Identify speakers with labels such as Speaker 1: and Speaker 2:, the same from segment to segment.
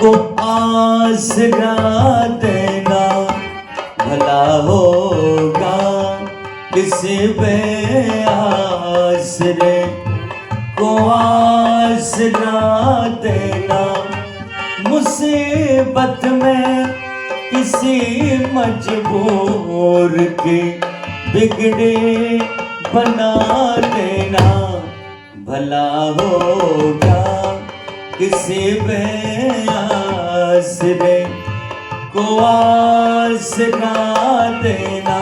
Speaker 1: को आसरा देना भला होगा। किसी बेआसरे को आसरा देना, मुसीबत में किसी मजबूर की बिगड़ी बना देना भला होगा। किसी बेआसरे को आसरा देना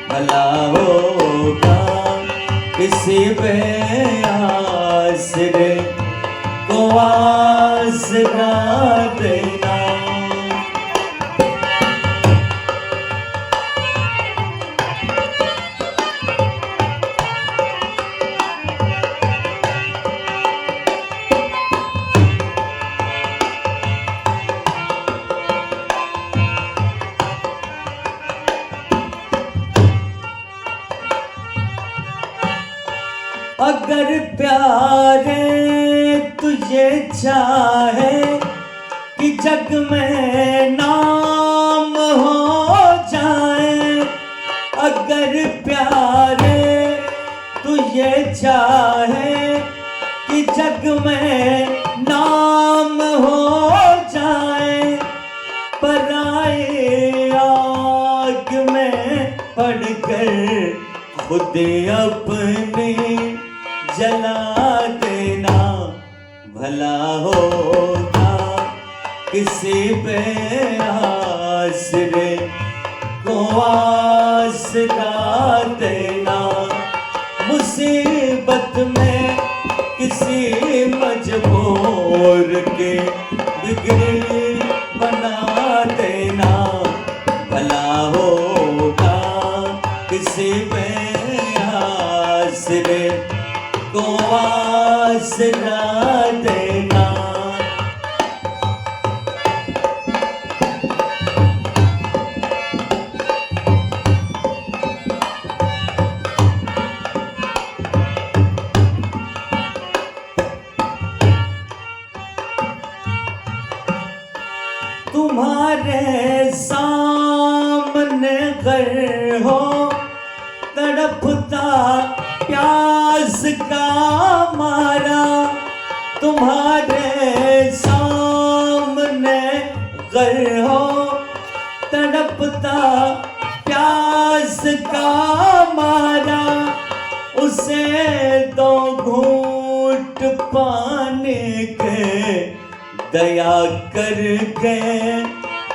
Speaker 1: भला होगा। किसी बेआसरे को आसरा देना। अगर प्यारे तुझे चाहे कि जग में नाम हो जाए, अगर प्यारे तुझे चाहे कि जग में नाम हो जाए, पराए आग में पड़कर खुद अपनी जला देना भला होगा। किसी बेआसरे को आसरा देना, मुसीबत में किसी मजबूर के बिगड़ी बना देना भला होगा। किसी बेआसरे को आसरा देना। तुम्हारे सामने घर हो तड़पता प्यास का मारा, तुम्हारे सामने घर हो तड़पता प्यास का मारा, उसे दो घूंट पानी के दया करके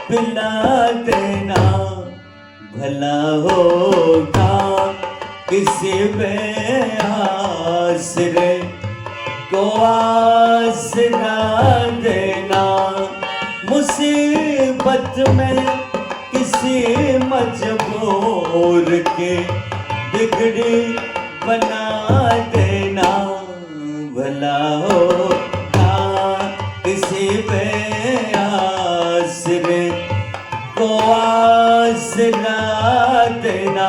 Speaker 1: पिला देना भला होगा। किसी बेआसरे को आसरा देना, मुसीबत में किसी मजबूर के बिगड़ी बना देना भला होगा। किसी बेआसरे को आसरा देना।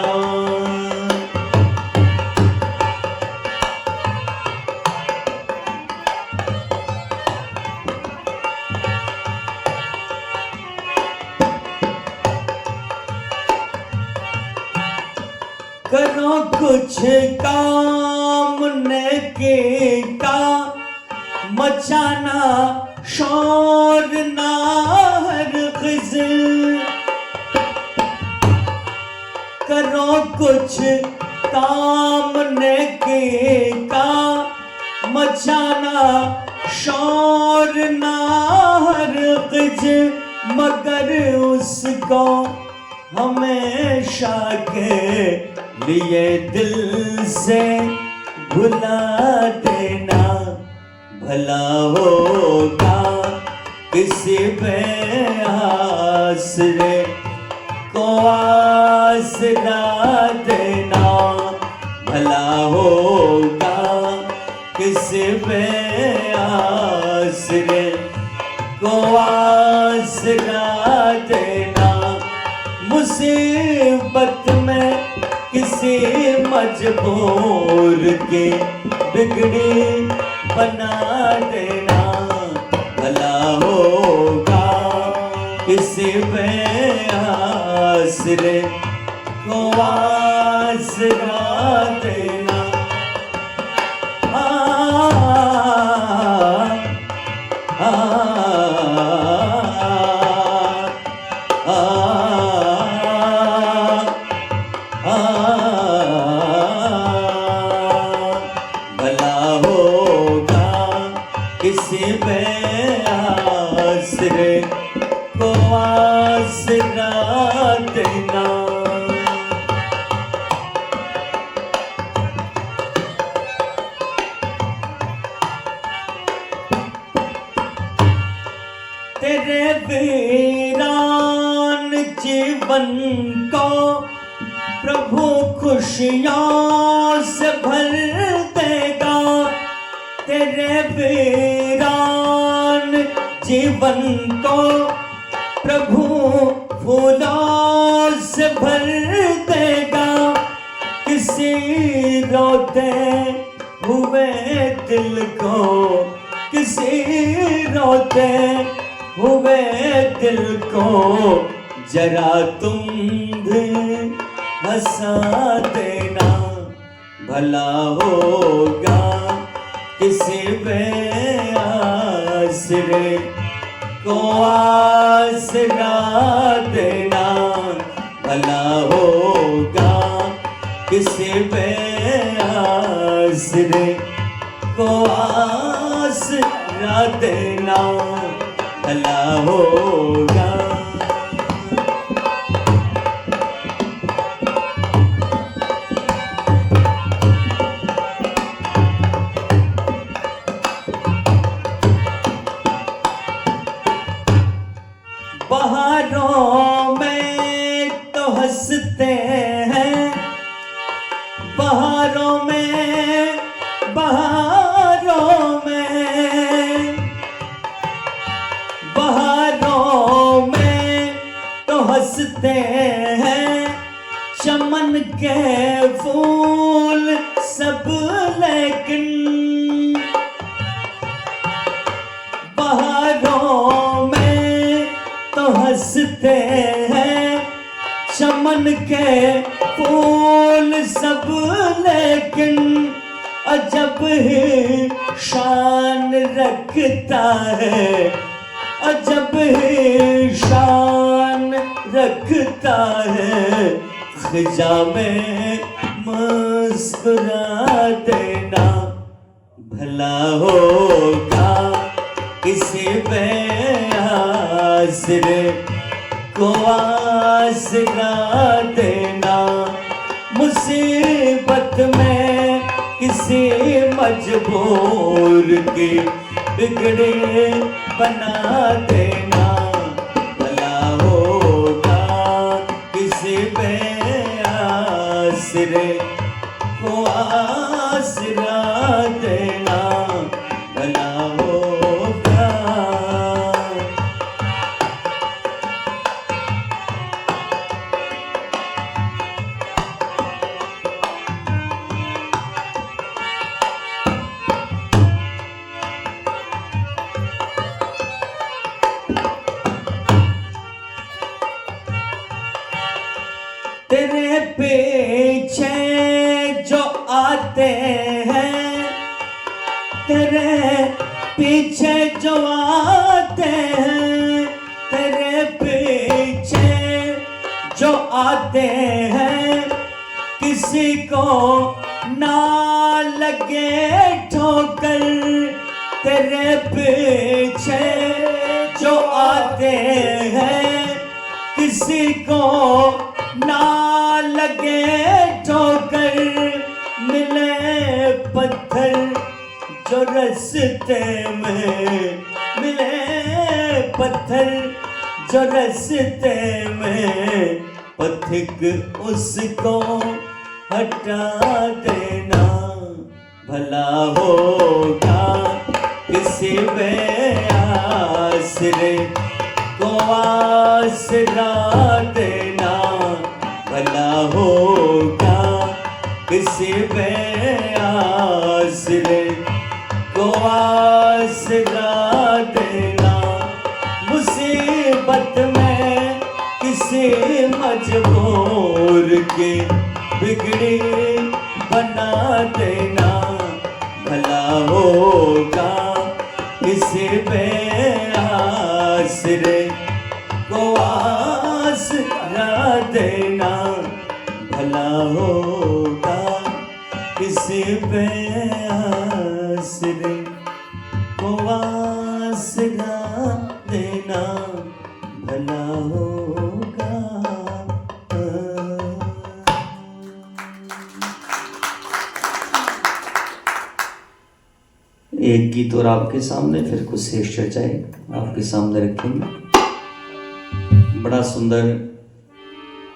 Speaker 1: करो कुछ काम नेकी का, मचाना शोर ना हरगिज़। करो कुछ काम नेकी का, मचाना शोर ना हरगिज़, मगर उसको हमेशा के लिए दिल से भुला देना भला होगा। किसी बेआसरे को आसरा देना भला होगा। किसी बेआसरे को आसरा देना, मुसीबत में किसी मजबूर के बिगड़ी बना देना भला हो आसरे को आसरा देना। आ, आ, आ, आ, भला होगा किसी पे आसरे को आसरा देना। तेरे वीरान जीवन को प्रभु खुशियों से भर देगा। तेरे वीरान जीवन को प्रभु फूलों से भर देगा। किसी रोते हुए दिल को, किसी रोते हुए दिल को जरा तुम भी हंसा देना। भला होगा किसी पे आसरे को आसरा देना। भला होगा किसी पे आसरे को आसरा देना। भला होगा। बहारों में तो हंसते हैं, बहारों में, बहारों में, बहारों में तो हंसते हैं। चमन के फूल सब लेकिन बहारों में तो हंसते हैं। चमन के फूल सब लेकिन अजब ही शान रखता है, अजब ही शान रखता है। खिजा में मुस्कुरा देना। भला होगा किसी पे आसरे को आसरा देना। मुसीबत में किसी मजबूर की बिगड़े बना देना। भला होगा किसी पे आसरे को आसरा देना। भला होगा। तेरे पीछे जो आते हैं, तेरे पीछे जो आते हैं, तेरे पीछे जो आते हैं, किसी को ना लगे ठोकर। तेरे पीछे जो आते हैं, किसी को ना लगे ठोकर। मिले पत्थर जो रास्ते में, मिले पत्थर जो रास्ते में, पथिक उसको हटा देना। भला होगा किसी पे आसरे को आसरा देना। भला होगा किसी पे आसरे को आसरा देना। मुसीबत में किसी मजबूर के बिगड़ी बना देना, भला होगा इस बेआसरे को आसरा देना, भला होगा इस बेआसरे को आसरा देना, भला होगा। एक गीत और आपके सामने, फिर कुछ शेष चर्चाएं आपके सामने रखेंगे। बड़ा सुंदर,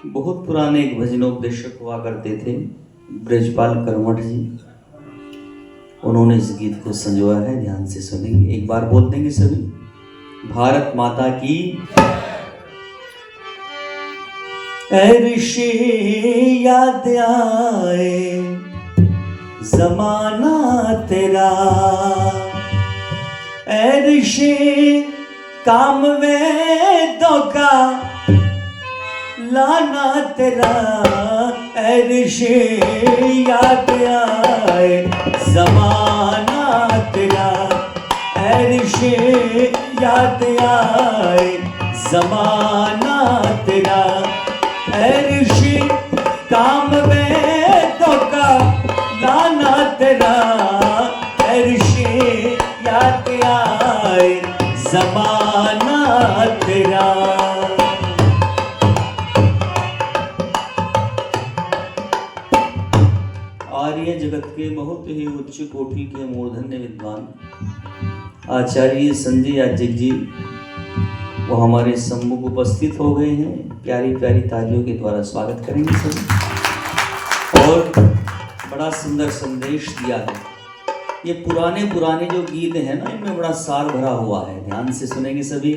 Speaker 1: बहुत पुराने एक भजनोपदेशक हुआ करते थे, ब्रजपाल करमठ जी। उन्होंने इस गीत को संजोया है, ध्यान से सुनेंगे। एक बार बोल देंगे सभी, भारत माता की। ऋषि याद आए जमाना तेरा, ऋषि काम वेदों का लाना तेरा, ऋषि याद आए जमाना तेरा, ऋषि याद आए जमाना तेरा, ऋषि काम वेदों का लाना तेरा, ऋषि याद आए जमाना तेरा। आर्य जगत के बहुत ही उच्च कोटि के मूर्धन्य विद्वान आचार्य संजय याजक जी वो हमारे सम्मुख उपस्थित हो गए हैं। प्यारी प्यारी तालियों के द्वारा स्वागत करेंगे सभी। और बड़ा सुंदर संदेश दिया है। ये पुराने पुराने जो गीत हैं ना, इनमें बड़ा सार भरा हुआ है, ध्यान से सुनेंगे सभी।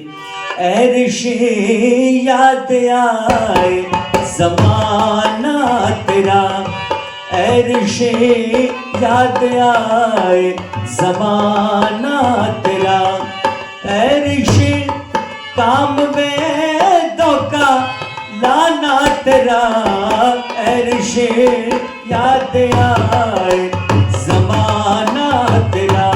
Speaker 1: ऐ ऋषि याद आए ज़माना तेरा, ऐ ऋषि याद आए ज़माना तेरा, ऐ ऋषि काम वेदों का लाना तेरा, ऐ ऋषि याद आए ज़माना तेरा।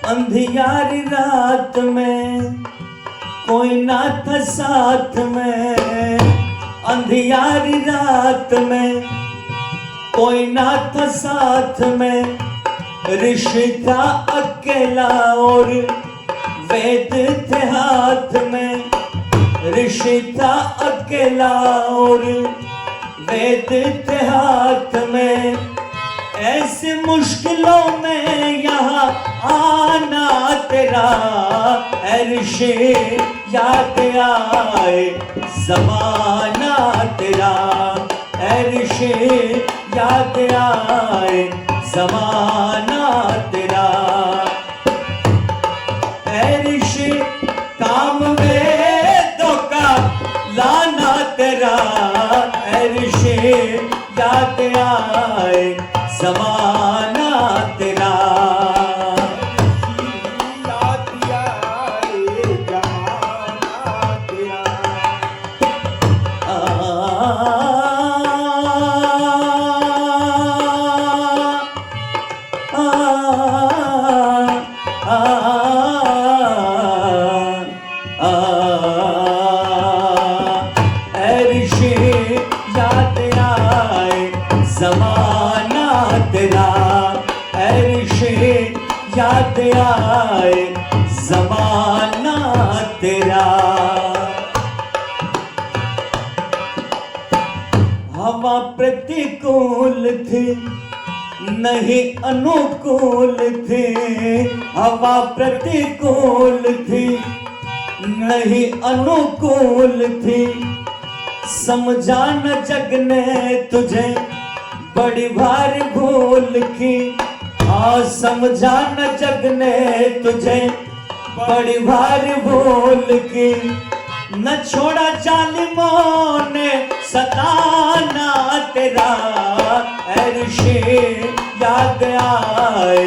Speaker 1: अंधियारी रात में कोई ना था साथ में, अंधियारी रात में कोई ना था साथ में, ऋषि था अकेला और वेद थे हाथ में, ऋषि था अकेला और वेद थे हाथ में। ऐसी मुश्किलों में यहाँ आना तेरा, ऐ ऋषि याद आए ज़माना तेरा, ऐ ऋषि याद आए ज़माना तेरा, ऐ ऋषि काम वेदों का लाना तेरा, ऐ ऋषि याद आए ज़माना तेरा। याद आए ज़माना तेरा। ऐ ऋषि याद आए ज़माना तेरा, ऐ ऋषि याद आए ज़माना तेरा। हवा प्रतिकूल थी नहीं अनुकूल थी, हवा प्रतिकूल थी नहीं अनुकूल थी, समझा न जग ने तुझे बड़ी भारी भूल की, हाँ समझा न जग ने तुझे बड़ी भार बोल के न छोड़ा जालिमों ने सताना तेरा, ऐशे याद आए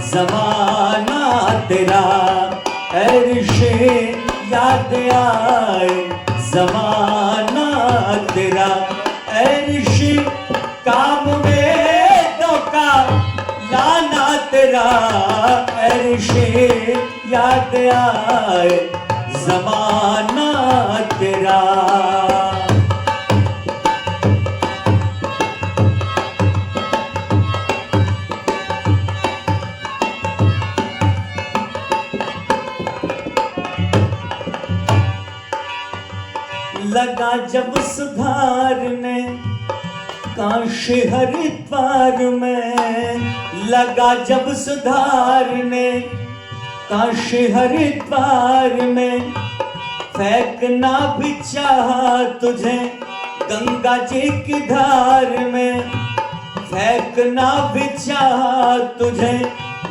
Speaker 1: ज़माना तेरा, ऐशे याद आए ज़माना तेरा, ऐशे काम में धोखा लाना तेरा, ऐशे याद आए ज़माना तेरा। लगा जब सुधारने काशी हरिद्वार में, लगा जब सुधारने काशी हरिद्वार में, फेंकना भी चाहा तुझे गंगा जी की धार में, फेंकना भी चाहा तुझे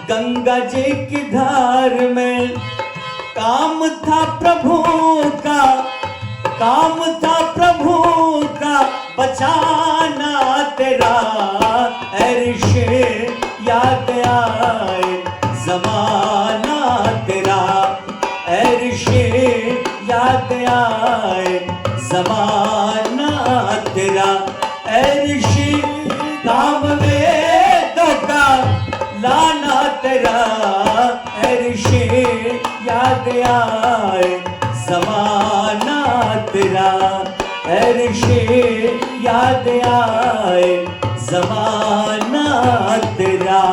Speaker 1: गंगा जी की धार में। काम था प्रभु का, काम था प्रभु का बचाना तेरा, ऐशे याद आए ज़माना तेरा, ऐशे याद आए ज़माना तेरा, ऐशे काम में धोखा लाना तेरा, ऐशे याद आए ज़माना तेरा, ऐशे याद आए ज़माना तेरा।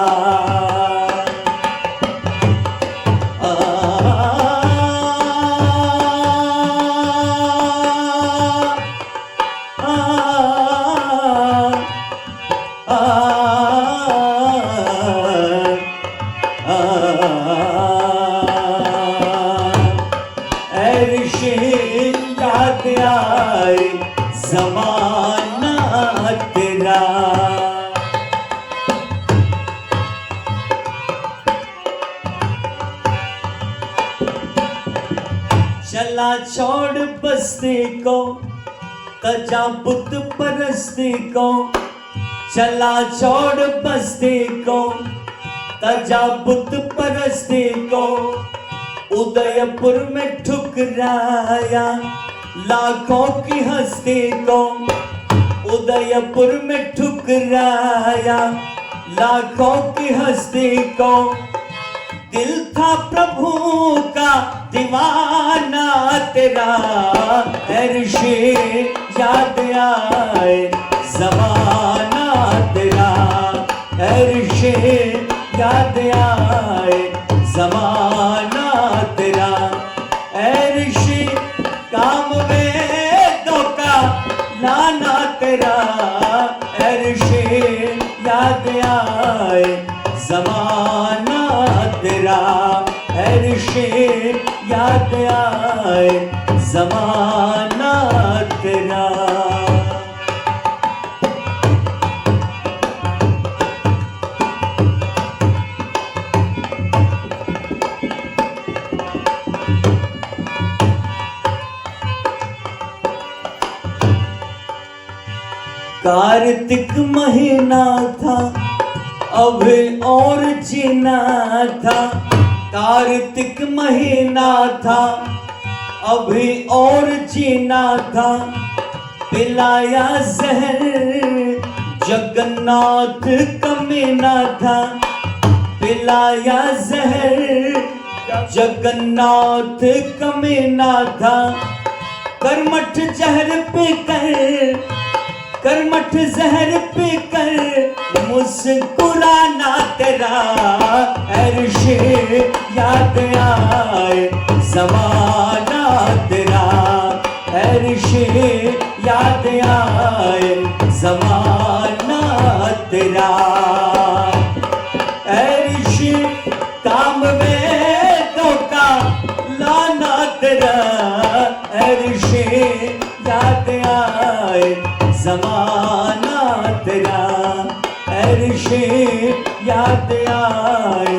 Speaker 1: ऐशे याद आए ज़माना तेरा। चला छोड़ बस्ती को, तजा बुत परस्ती को, चला छोड़ बस्ती को, तजा बुत परस्ती को, उदयपुर में ठुकराया लाखों की हस्ती को, उदयपुर में ठुकराया लाखों की हस्ती को। दिल था प्रभु का दीवाना तेरा, ऐशे याद आए ज़माना तेरा, ऐशे याद आए ज़माना तेरा, ऐशे काम में धोखा लाना तेरा, ऐशे याद आए ज़माना तेरा, ऐशे याद आए ज़माना तेरा। कार्तिक महीना था अभी और जीना था, कार्तिक महीना था अभी और जीना था। पिलाया जहर जगन्नाथ कमीना था, पिलाया जहर जगन्नाथ कमीना था। कर्मठ जहर पे कर, कर्मठ जहर पे कर मुस्कुराना तेरा, ऐशे याद आए ज़माना तेरा, ऐशे याद आए ज़माना तेरा। ऐशे काम में धोखा लाना तेरा, ऐशे याद आए ज़माना तेरा, ऐशे याद आए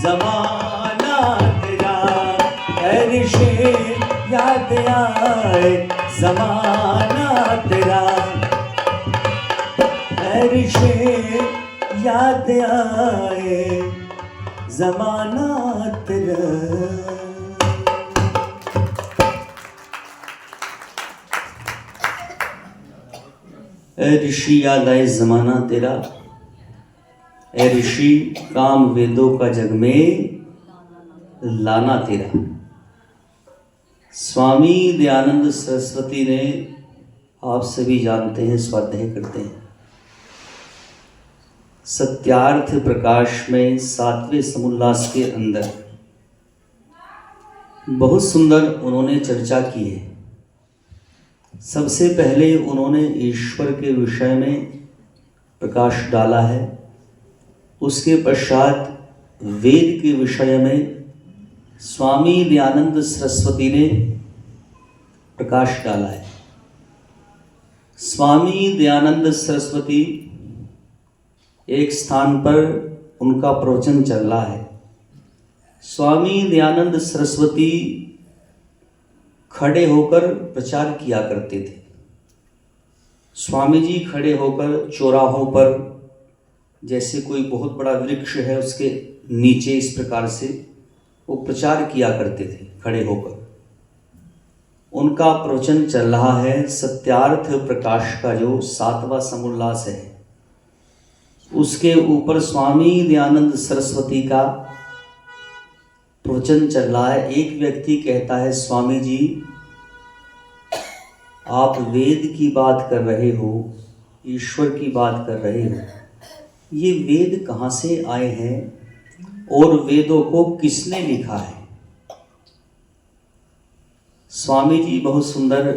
Speaker 1: ज़माना तेरा, आए जमाना तेरा, ऋषि याद आए जमाना तेरा। ऋषि याद आए जमाना तेरा, ए ऋषि काम वेदों का जग में लाना तेरा। स्वामी दयानंद सरस्वती ने, आप सभी जानते हैं, स्वाध्याय करते हैं, सत्यार्थ प्रकाश में 7वें समुल्लास के अंदर बहुत सुंदर उन्होंने चर्चा की है। सबसे पहले उन्होंने ईश्वर के विषय में प्रकाश डाला है, उसके पश्चात वेद के विषय में स्वामी दयानंद सरस्वती ने प्रकाश डाला है। स्वामी दयानंद सरस्वती एक स्थान पर उनका प्रवचन चल रहा है। स्वामी दयानंद सरस्वती खड़े होकर प्रचार किया करते थे। स्वामी जी खड़े होकर चौराहों पर, जैसे कोई बहुत बड़ा वृक्ष है उसके नीचे, इस प्रकार से वो प्रचार किया करते थे खड़े होकर। उनका प्रवचन चल रहा है सत्यार्थ प्रकाश का जो 7वां समुल्लास है, उसके ऊपर स्वामी दयानंद सरस्वती का प्रवचन चल रहा है। एक व्यक्ति कहता है, स्वामी जी आप वेद की बात कर रहे हो, ईश्वर की बात कर रहे हो, ये वेद कहाँ से आए हैं और वेदों को किसने लिखा है? स्वामी जी बहुत सुंदर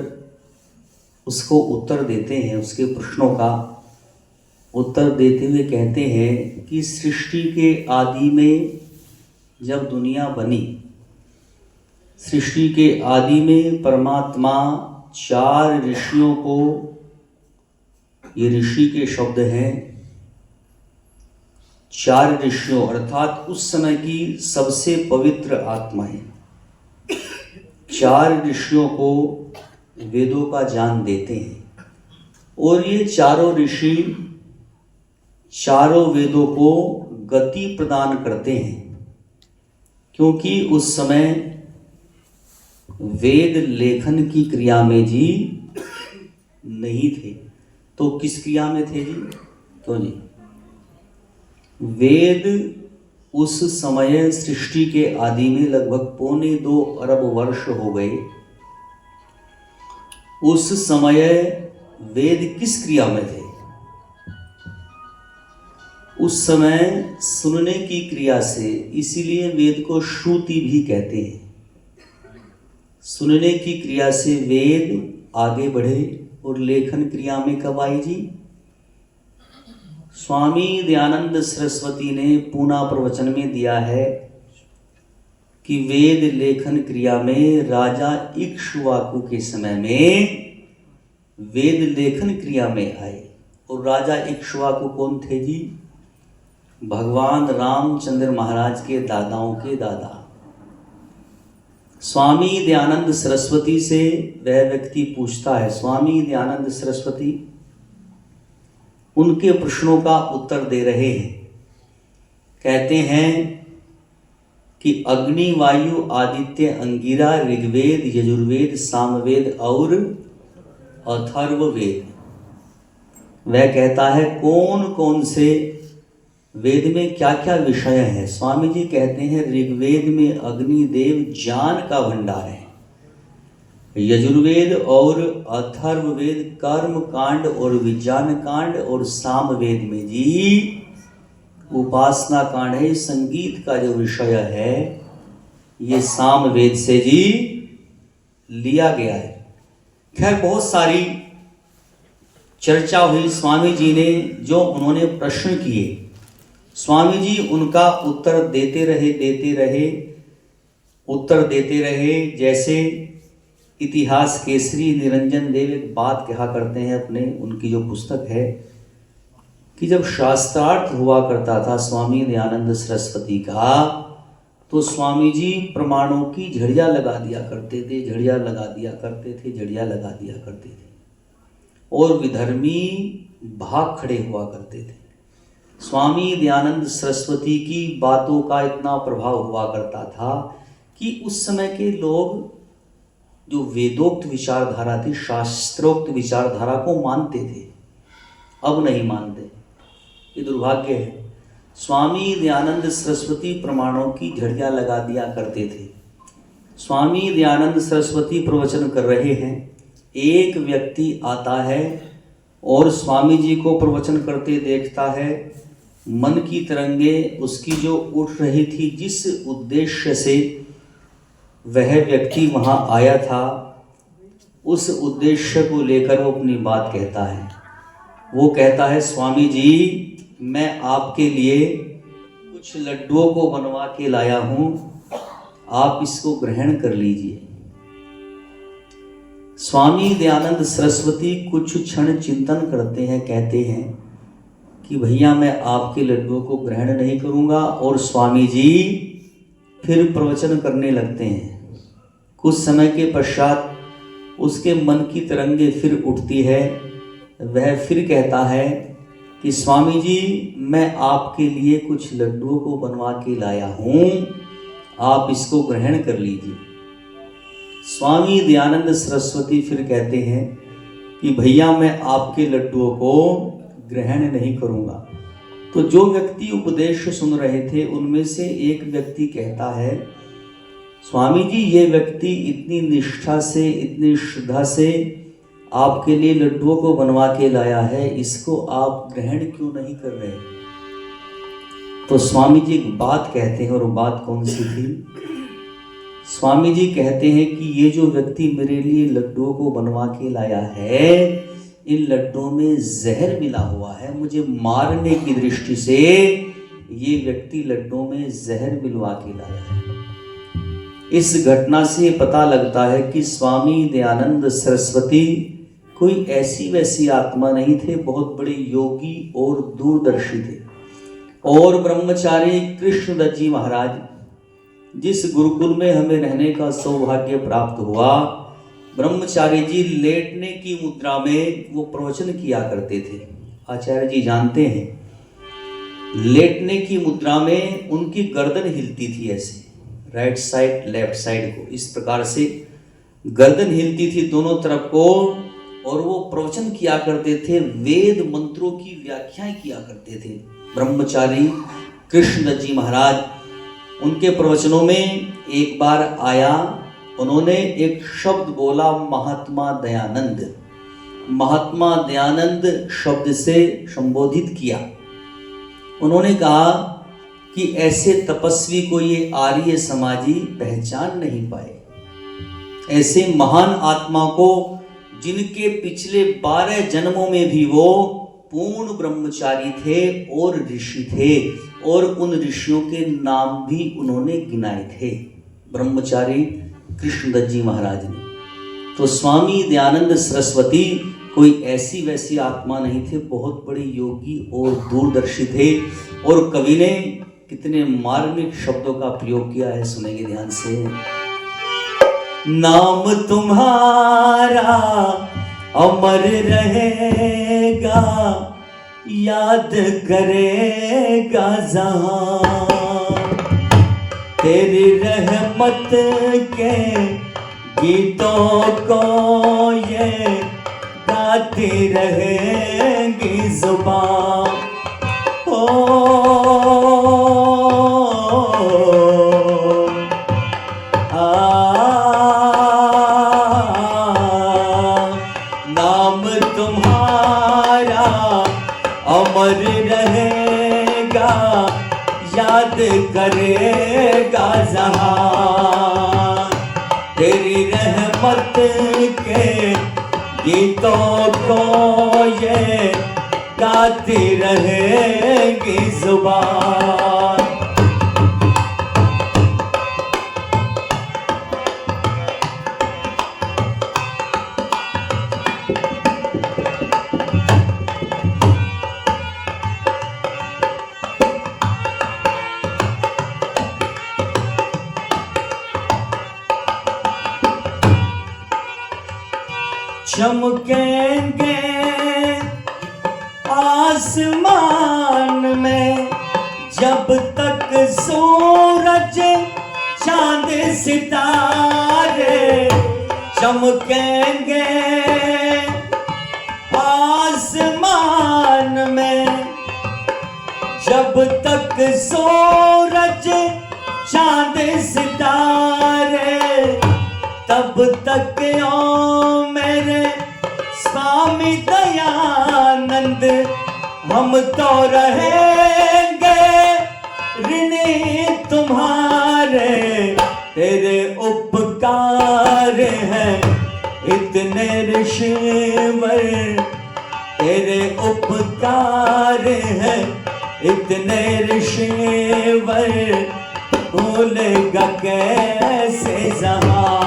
Speaker 1: उसको उत्तर देते हैं, उसके प्रश्नों का उत्तर देते हुए कहते हैं कि सृष्टि के आदि में जब दुनिया बनी, सृष्टि के आदि में परमात्मा 4 ऋषियों को, ये ऋषि के शब्द हैं, 4 ऋषियों अर्थात उस समय की सबसे पवित्र आत्माएं, 4 ऋषियों को वेदों का ज्ञान देते हैं। और ये चारों ऋषि चारों वेदों को गति प्रदान करते हैं, क्योंकि उस समय वेद लेखन की क्रिया में जी नहीं थे। तो किस क्रिया में थे जी? क्यों जी? वेद उस समय सृष्टि के आदि में लगभग 2.25 अरब वर्ष हो गए। उस समय वेद किस क्रिया में थे? उस समय सुनने की क्रिया से, इसीलिए वेद को श्रुति भी कहते हैं। सुनने की क्रिया से वेद आगे बढ़े और लेखन क्रिया में कब आई जी? स्वामी दयानंद सरस्वती ने पूना प्रवचन में दिया है कि वेद लेखन क्रिया में राजा इक्ष्वाकु के समय में वेद लेखन क्रिया में आए। और राजा इक्ष्वाकु कौन थे जी? भगवान रामचंद्र महाराज के दादाओं के दादा। स्वामी दयानंद सरस्वती से वह व्यक्ति पूछता है, स्वामी दयानंद सरस्वती उनके प्रश्नों का उत्तर दे रहे हैं। कहते हैं कि अग्नि, वायु, आदित्य, अंगिरा, ऋग्वेद, यजुर्वेद, सामवेद और अथर्ववेद। वह कहता है कौन कौन से वेद में क्या क्या विषय है? स्वामी जी कहते हैं ऋग्वेद में अग्निदेव ज्ञान का भंडार है, यजुर्वेद और अथर्ववेद कर्म कांड और विज्ञान कांड, और सामवेद में जी उपासना कांड है। संगीत का जो विषय है ये सामवेद से जी लिया गया है। खैर बहुत सारी चर्चा हुई। स्वामी जी ने जो उन्होंने प्रश्न किए, स्वामी जी उनका उत्तर देते रहे। जैसे इतिहास केसरी निरंजन देव एक बात कहा करते हैं अपने, उनकी जो पुस्तक है, कि जब शास्त्रार्थ हुआ करता था स्वामी दयानंद सरस्वती का, तो स्वामी जी प्रमाणों की झड़ियाँ लगा दिया करते थे, झड़ियाँ लगा दिया करते थे, झड़ियाँ लगा दिया करते थे, और विधर्मी भाग खड़े हुआ करते थे। स्वामी दयानंद सरस्वती की बातों का इतना प्रभाव हुआ करता था कि उस समय के लोग जो वेदोक्त विचारधारा थी, शास्त्रोक्त विचारधारा को मानते थे, अब नहीं मानते। ये दुर्भाग्य है। स्वामी दयानंद सरस्वती प्रमाणों की झड़ियाँ लगा दिया करते थे। स्वामी दयानंद सरस्वती प्रवचन कर रहे हैं, एक व्यक्ति आता है और स्वामी जी को प्रवचन करते देखता है। मन की तरंगे उसकी जो उठ रही थी, जिस उद्देश्य से वह व्यक्ति वहाँ आया था, उस उद्देश्य को लेकर वो अपनी बात कहता है। वो कहता है, स्वामी जी मैं आपके लिए कुछ लड्डुओं को बनवा के लाया हूँ, आप इसको ग्रहण कर लीजिए। स्वामी दयानंद सरस्वती कुछ क्षण चिंतन करते हैं, कहते हैं कि भैया मैं आपके लड्डुओं को ग्रहण नहीं करूँगा, और स्वामी जी फिर प्रवचन करने लगते हैं। कुछ समय के पश्चात उसके मन की तरंगे फिर उठती है। वह फिर कहता है कि स्वामी जी मैं आपके लिए कुछ लड्डुओं को बनवा के लाया हूँ, आप इसको ग्रहण कर लीजिए। स्वामी दयानंद सरस्वती फिर कहते हैं कि भैया मैं आपके लड्डुओं को ग्रहण नहीं करूँगा। तो जो व्यक्ति उपदेश सुन रहे थे उनमें से एक व्यक्ति कहता है, स्वामी जी ये व्यक्ति इतनी निष्ठा से, इतनी श्रद्धा से आपके लिए लड्डुओं को बनवा के लाया है, इसको आप ग्रहण क्यों नहीं कर रहे? तो स्वामी जी एक बात कहते हैं, और वो बात कौन सी थी? स्वामी जी कहते हैं कि ये जो व्यक्ति मेरे लिए लड्डुओं को बनवा के लाया है, इन लड्डुओं में जहर मिला हुआ है। मुझे मारने की दृष्टि से ये व्यक्ति लड्डुओं में जहर मिलवा के लाया है। इस घटना से पता लगता है कि स्वामी दयानंद सरस्वती कोई ऐसी वैसी आत्मा नहीं थे, बहुत बड़े योगी और दूरदर्शी थे। और ब्रह्मचारी कृष्णदत्त जी महाराज, जिस गुरुकुल में हमें रहने का सौभाग्य प्राप्त हुआ, ब्रह्मचारी जी लेटने की मुद्रा में वो प्रवचन किया करते थे। आचार्य जी जानते हैं, लेटने की मुद्रा में उनकी गर्दन हिलती थी, ऐसे राइट साइड लेफ्ट साइड को, इस प्रकार से गर्दन हिलती थी दोनों तरफ को, और वो प्रवचन किया करते थे, वेद मंत्रों की व्याख्याएं किया करते थे। ब्रह्मचारी कृष्णदत्त जी महाराज, उनके प्रवचनों में एक बार आया, उन्होंने एक शब्द बोला, महात्मा दयानंद। महात्मा दयानंद शब्द से संबोधित किया। उन्होंने कहा कि ऐसे तपस्वी को ये आर्य समाजी पहचान नहीं पाए, ऐसे महान आत्मा को जिनके पिछले 12 जन्मों में भी वो पूर्ण ब्रह्मचारी थे और ऋषि थे, और उन ऋषियों के नाम भी उन्होंने गिनाए थे, ब्रह्मचारी कृष्णदत्त जी महाराज ने। तो स्वामी दयानंद सरस्वती कोई ऐसी वैसी आत्मा नहीं थे, बहुत बड़े योगी और दूरदर्शी थे। और कवि ने कितने मार्मिक शब्दों का प्रयोग किया है, सुनेंगे ध्यान से। नाम तुम्हारा अमर रहेगा, याद करेगा जहां, तेरी रहमत के गीतों को ये गाती रहेगी जुबान। नाम तुम्हारा अमर रहेगा, याद करेगा जहां, तेरी रहमत के गीतों को ये गाती रहेगी जुबान। चमकेंगे आसमान में जब तक सूरज चांद सितारे, चमकेंगे आसमान में जब तक सूरज चांद सितारे, तब तक ओ मेरे स्वामी दयानंद हम तो रहेंगे ऋणी तुम्हारे। तेरे उपकार हैं इतने ऋषिवर, तेरे उपकार हैं इतने ऋषिवर, भूलेगा कैसे जहां।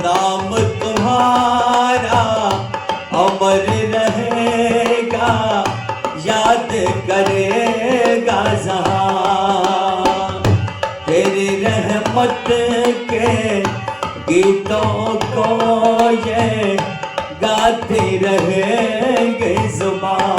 Speaker 1: नाम तुम्हारा अमर रहेगा, याद करेगा जहां। तेरी रहमत के गीतों को ये गाते रहेंगे जुबान।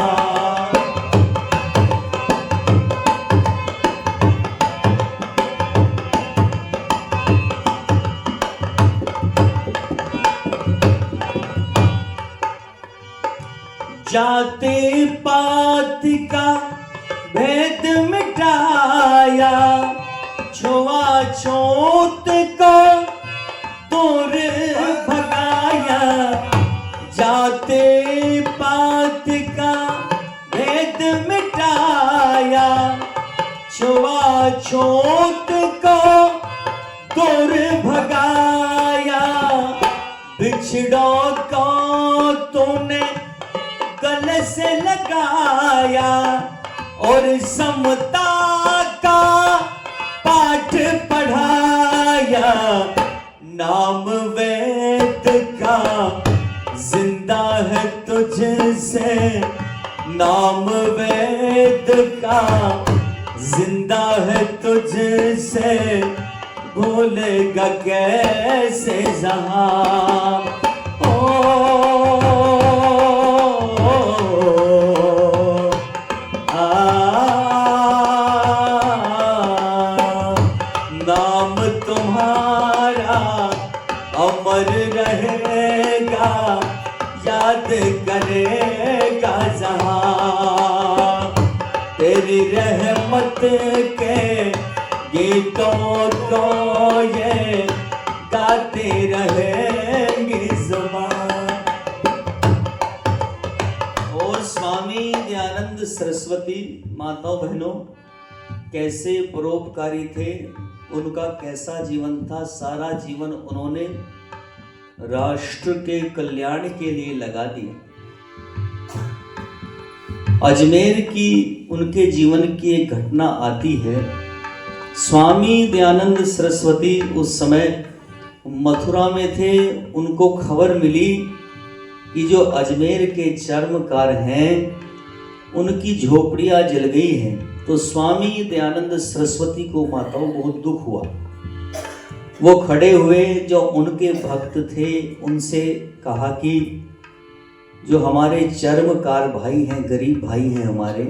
Speaker 1: जाति पात का भेद मिटाया, छुआछूत को दूर भगाया। जाति पात का भेद मिटाया, छुआछूत को दूर भगाया। बिछड़ों को तूने गले से लगाया और समता का पाठ पढ़ाया। नाम वेद का जिंदा है तुझसे, नाम वेद का जिंदा है तुझसे, भूलेगा कैसे जहां। नाम तुम्हारा अमर रहेगा, याद करेगा जहां। तेरी रहमत के गीतों को ये गाते रहेंगे जुबान। और स्वामी दयानंद सरस्वती माताओं बहनों कैसे परोपकारी थे, उनका कैसा जीवन था। सारा जीवन उन्होंने राष्ट्र के कल्याण के लिए लगा दिया। अजमेर की उनके जीवन की एक घटना आती है। स्वामी दयानंद सरस्वती उस समय मथुरा में थे। उनको खबर मिली कि जो अजमेर के चर्मकार हैं उनकी झोपड़ियां जल गई हैं। तो स्वामी दयानंद सरस्वती को माताओं बहुत दुख हुआ। वो खड़े हुए, जो उनके भक्त थे उनसे कहा कि जो हमारे चर्मकार भाई हैं, गरीब भाई हैं हमारे,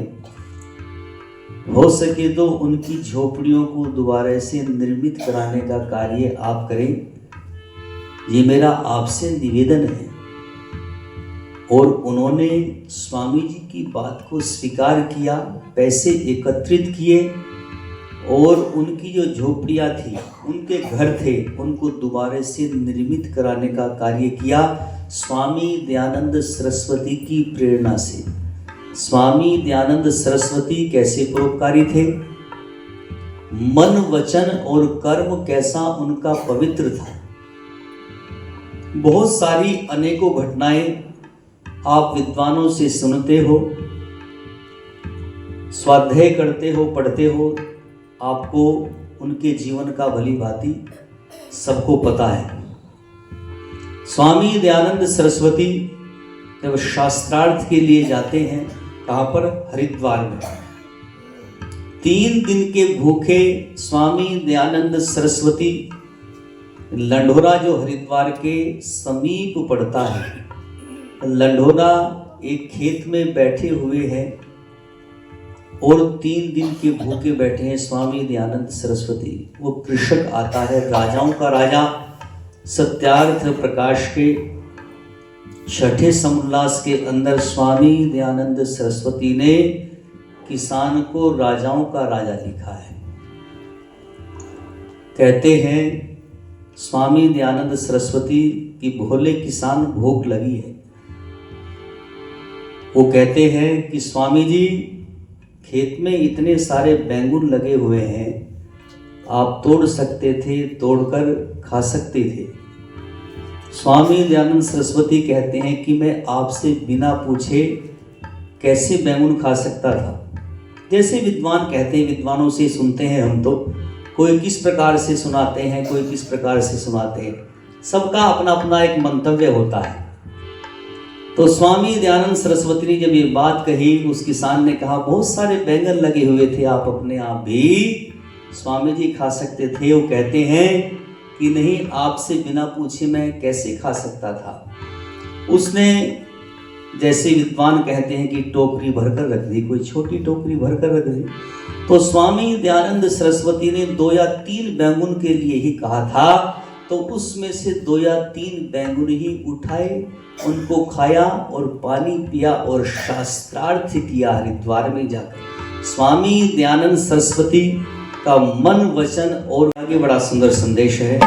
Speaker 1: हो सके तो उनकी झोपड़ियों को दोबारा से निर्मित कराने का कार्य आप करें, ये मेरा आपसे निवेदन है। और उन्होंने स्वामी जी की बात को स्वीकार किया, पैसे एकत्रित किए और उनकी जो झोपड़ियाँ थी, उनके घर थे, उनको दोबारा से निर्मित कराने का कार्य किया स्वामी दयानंद सरस्वती की प्रेरणा से। स्वामी दयानंद सरस्वती कैसे परोपकारी थे, मन वचन और कर्म कैसा उनका पवित्र था। बहुत सारी अनेकों घटनाएं आप विद्वानों से सुनते हो, स्वाध्याय करते हो, पढ़ते हो, आपको उनके जीवन का भली भांति सबको पता है। स्वामी दयानंद सरस्वती जब शास्त्रार्थ के लिए जाते हैं, कहाँ पर? हरिद्वार में। 3 दिन के भूखे स्वामी दयानंद सरस्वती, लंढोरा जो हरिद्वार के समीप पड़ता है, लंढोरा एक खेत में बैठे हुए हैं और 3 दिन के भूखे बैठे हैं स्वामी दयानंद सरस्वती। वो कृषक आता है, राजाओं का राजा, सत्यार्थ प्रकाश के 6ठे समोल्लास के अंदर स्वामी दयानंद सरस्वती ने किसान को राजाओं का राजा लिखा है। कहते हैं स्वामी दयानंद सरस्वती की भोले किसान भूख लगी है। वो कहते हैं कि स्वामी जी, खेत में इतने सारे बैंगन लगे हुए हैं, आप तोड़ सकते थे, तोड़कर खा सकते थे। स्वामी दयानंद सरस्वती कहते हैं कि मैं आपसे बिना पूछे कैसे बैंगन खा सकता था। जैसे विद्वान कहते हैं, विद्वानों से सुनते हैं हम, तो कोई किस प्रकार से सुनाते हैं, कोई किस प्रकार से सुनाते हैं, सबका अपना अपना एक मंतव्य होता है। तो स्वामी दयानंद सरस्वती ने जब ये बात कही, उस किसान ने कहा बहुत सारे बैंगन लगे हुए थे, आप अपने आप भी स्वामी जी खा सकते थे। वो कहते हैं कि नहीं, आपसे बिना पूछे मैं कैसे खा सकता था। उसने, जैसे विद्वान कहते हैं कि टोकरी भरकर रख दी, कोई छोटी टोकरी भरकर रख दी। तो स्वामी दयानंद सरस्वती ने 2 या 3 बैंगन के लिए ही कहा था, तो उसमें से 2 या 3 बैंगन ही उठाए, उनको खाया और पानी पिया और शास्त्रार्थ किया हरिद्वार में जाकर। स्वामी दयानंद सरस्वती का मन, वचन और आगे बड़ा सुंदर संदेश है।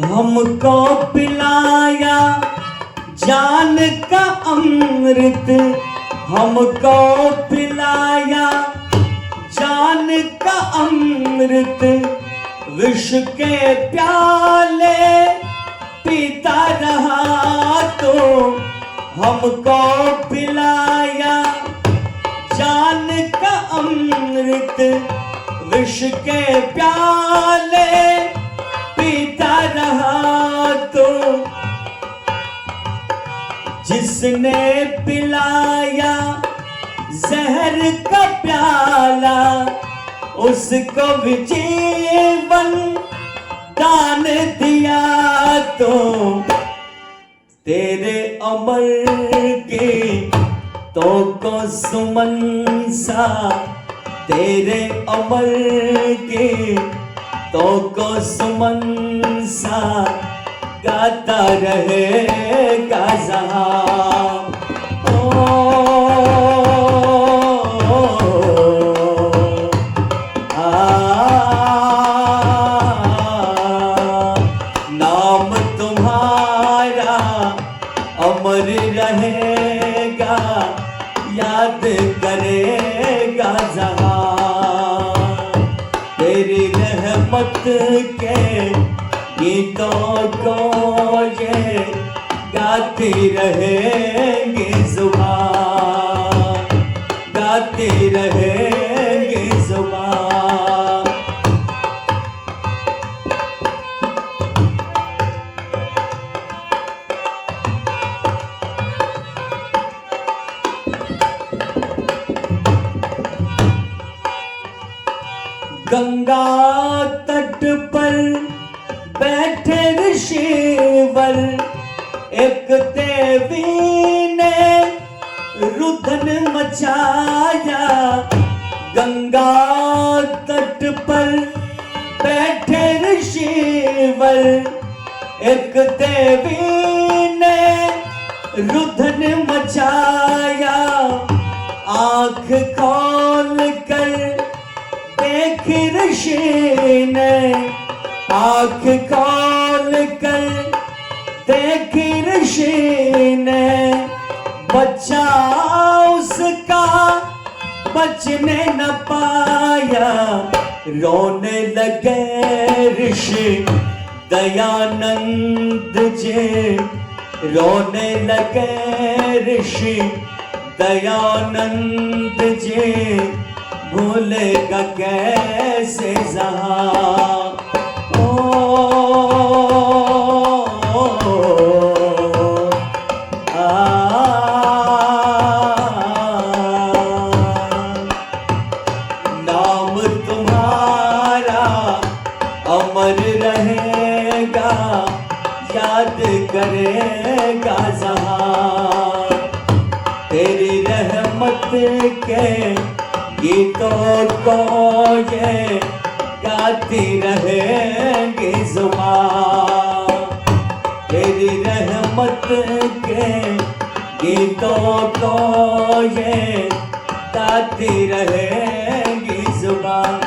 Speaker 1: हमको पिलाया जान का अमृत, हमको पिलाया जान का अमृत, विष के प्याले पीता रहा तो हमको पिलाया जान का अमृत, विष के प्याले पीता रहा तो जिसने पिलाया जहर का प्याला, उसको भी जीवन दान दिया तो तेरे अमर के तो को सुमन सा, तेरे अमर के तो को सुमन सा, गाता रहेगा जहां। नाम तुम्हारा अमर रहेगा, याद करेगा जहां। तेरी रहमत के गीतों को ये गाती रहेंगे जुबान, गाती रहेंगे जुबान। गंगा तट पर बैठे ऋषिवर, एक देवी ने रुदन मचाया। गंगा तट पर बैठे ऋषिवर, एक देवी ने रुदन मचाया। आँख खोल कर देख ऋषि ने, आँख खोल कर देख ऋषि ने, बच्चा उसका बचने न पाया। रोने लगे ऋषि दयानंद जी, रोने लगे ऋषि दयानंद जी, भूलेगा कैसे जहां। ओ के गीतों को ये गाती रहेंगी जुबान, तेरी रहमत के गीतों को ये गाती रहेंगी जुबान।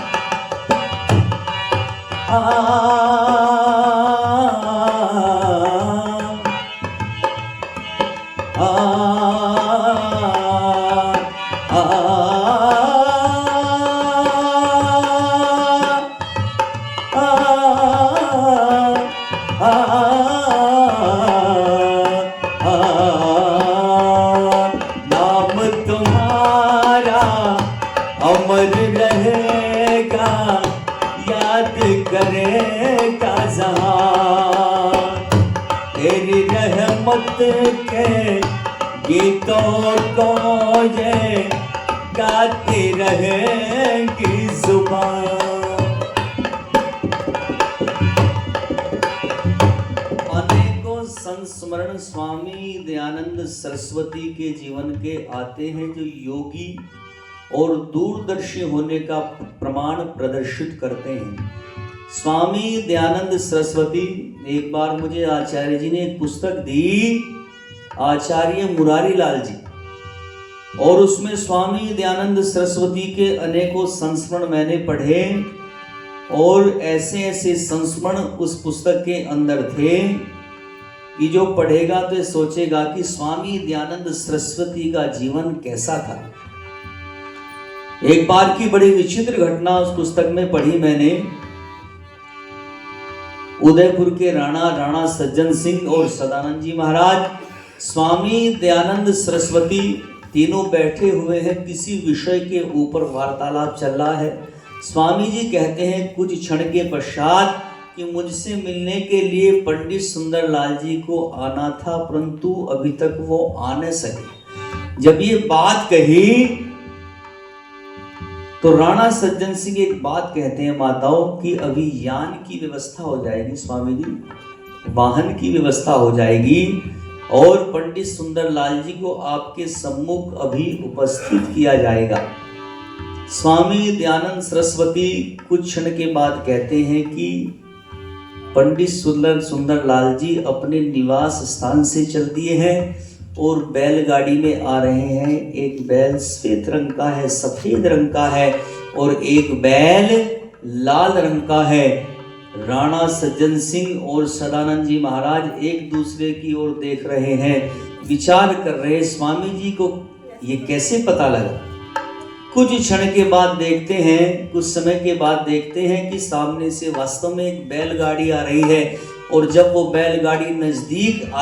Speaker 1: नाम तुम्हारा अमर रहेगा, याद करेगा जहां, तेरी रहमत के गीतों को ये गाती रहेंगी जुबान। अनेकों संस्मरण स्वामी दयानंद सरस्वती के जीवन के आते हैं जो योगी और दूरदर्शी होने का प्रमाण प्रदर्शित करते हैं। स्वामी दयानंद सरस्वती, एक बार मुझे आचार्य जी ने एक पुस्तक दी, आचार्य मुरारी लाल जी, और उसमें स्वामी दयानंद सरस्वती के अनेकों संस्मरण मैंने पढ़े, और ऐसे ऐसे संस्मरण उस पुस्तक के अंदर थे कि जो पढ़ेगा तो सोचेगा कि स्वामी दयानंद सरस्वती का जीवन कैसा था। एक बार की बड़ी विचित्र घटना उस पुस्तक में पढ़ी मैंने। उदयपुर के राणा सज्जन सिंह और सदानंद जी महाराज, स्वामी दयानंद सरस्वती तीनों बैठे हुए हैं, किसी विषय के ऊपर वार्तालाप चल रहा है। स्वामी जी कहते हैं कुछ क्षण के पश्चात कि मुझसे मिलने के लिए पंडित सुंदरलाल जी को आना था, परंतु अभी तक वो आ न सके। जब ये बात कही तो राणा सज्जन सिंह एक बात कहते हैं माताओं कि अभी यान की व्यवस्था हो जाएगी स्वामी जी, वाहन की व्यवस्था हो जाएगी और पंडित सुंदरलाल जी को आपके सम्मुख अभी उपस्थित किया जाएगा। स्वामी दयानंद सरस्वती कुछ क्षण के बाद कहते हैं कि पंडित सुंदरलाल जी अपने निवास स्थान से चल दिए हैं और बैलगाड़ी में आ रहे हैं। एक बैल श्वेत रंग का है, सफेद रंग का है, और एक बैल लाल रंग का है। राणा सज्जन सिंह और सदानंद जी महाराज एक दूसरे की ओर देख रहे हैं, विचार कर रहे हैं स्वामी जी को ये कैसे पता लगा। कुछ क्षण के बाद देखते हैं, कुछ समय के बाद देखते हैं कि सामने से वास्तव में एक बैलगाड़ी आ रही है, और जब वो बैलगाड़ी नजदीक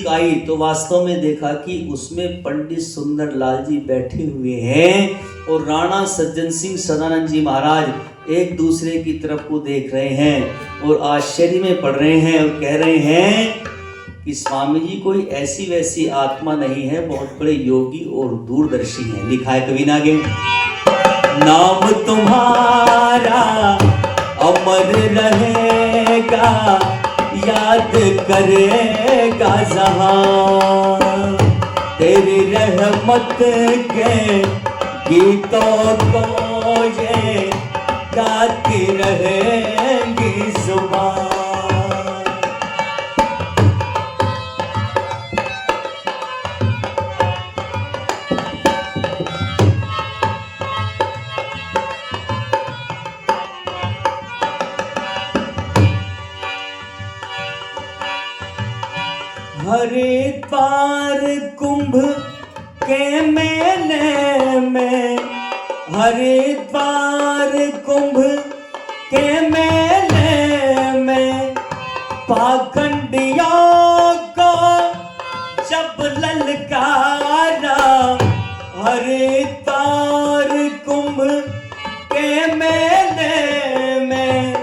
Speaker 1: आई तो वास्तव में देखा कि उसमें पंडित सुंदरलाल जी बैठे हुए हैं और राणा सज्जन सिंह सदानंद जी महाराज एक दूसरे की तरफ को देख रहे हैं और आश्चर्य में पड़ रहे हैं और कह रहे हैं कि स्वामी जी कोई ऐसी वैसी आत्मा नहीं है, बहुत बड़े योगी और दूरदर्शी हैं। लिखा है कवि नागे, नाम तुम्हारा अमर रहेगा, याद करेगा जहां, तेरी रहमत के गीतों को ये गाती रहेंगी जुबान। हरिद्वार कुंभ के मेले में, हरिद्वार कुंभ के मेले में पाखंडियों को जब ललकारा, हरिद्वार कुंभ के मेले में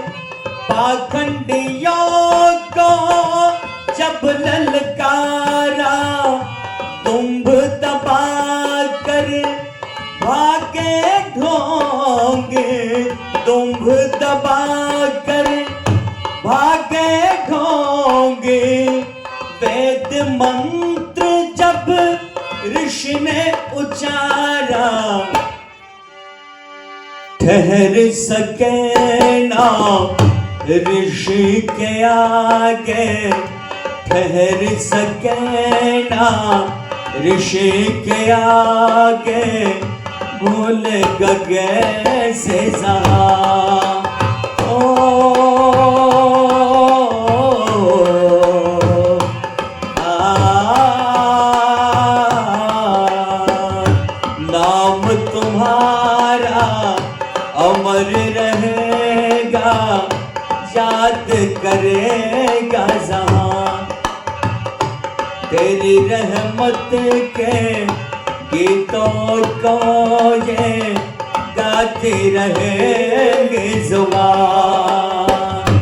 Speaker 1: पाखंडियों को जब ललकारा, तुम्ब दबा कर भागे ढोंगे, तुम्ब दबा कर भागे ढोंगे, वेद मंत्र जब ऋषि ने उच्चारा, ठहर सके ना ऋषि के आगे, ठहर सके ना ऋषि के आगे, भूल गए से जहां। नाम तुम्हारा अमर रहेगा, याद करेगा जहां। तेरी रहमत के गीतों को ये गाते रहेंगे जुबान,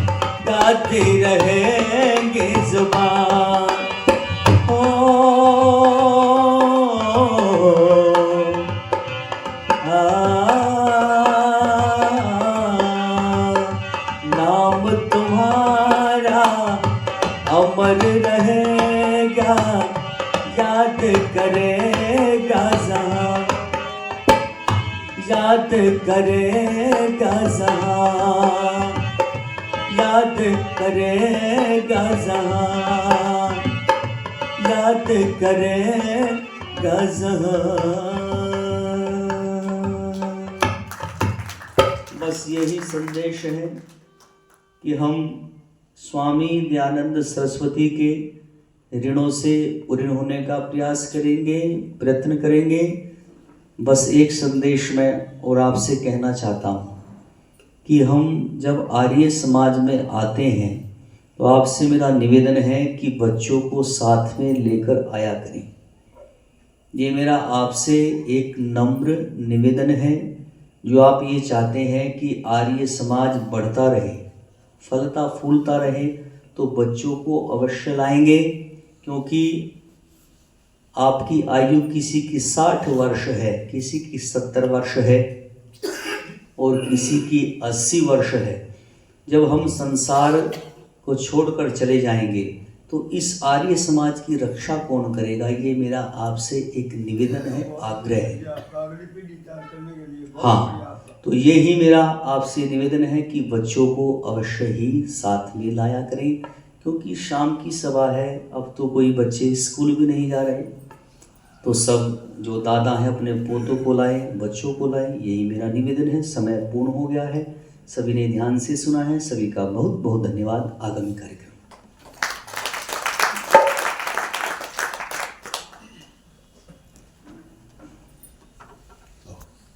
Speaker 1: गाते रहेंगे जुबान। नाम तुम्हारा अमर रहेगा, याद करेगा जहां, याद करेगा जहां, याद करेगा जहां, याद करेगा जहां। बस यही संदेश है कि हम स्वामी दयानंद सरस्वती के ऋणों से ऋण होने का प्रयास करेंगे, प्रयत्न करेंगे। बस एक संदेश मैं और आपसे कहना चाहता हूँ कि हम जब आर्य समाज में आते हैं तो आपसे मेरा निवेदन है कि बच्चों को साथ में लेकर आया करें। ये मेरा आपसे एक नम्र निवेदन है। जो आप ये चाहते हैं कि आर्य समाज बढ़ता रहे, फलता फूलता रहे, तो बच्चों को अवश्य लाएंगे, क्योंकि आपकी आयु किसी की 60 वर्ष है, किसी की 70 वर्ष है और किसी की 80 वर्ष है। जब हम संसार को छोड़कर चले जाएंगे तो इस आर्य समाज की रक्षा कौन करेगा? ये मेरा आपसे एक निवेदन है, आग्रह है। हाँ, तो ये ही मेरा आपसे निवेदन है कि बच्चों को अवश्य ही साथ में लाया करें, क्योंकि शाम की सभा है। अब तो कोई बच्चे स्कूल भी नहीं जा रहे, तो सब जो दादा हैं अपने पोतों को लाए, बच्चों को लाए। यही मेरा निवेदन है। समय पूर्ण हो गया है। सभी ने ध्यान से सुना है। सभी का बहुत बहुत धन्यवाद। आगामी कार्यक्रम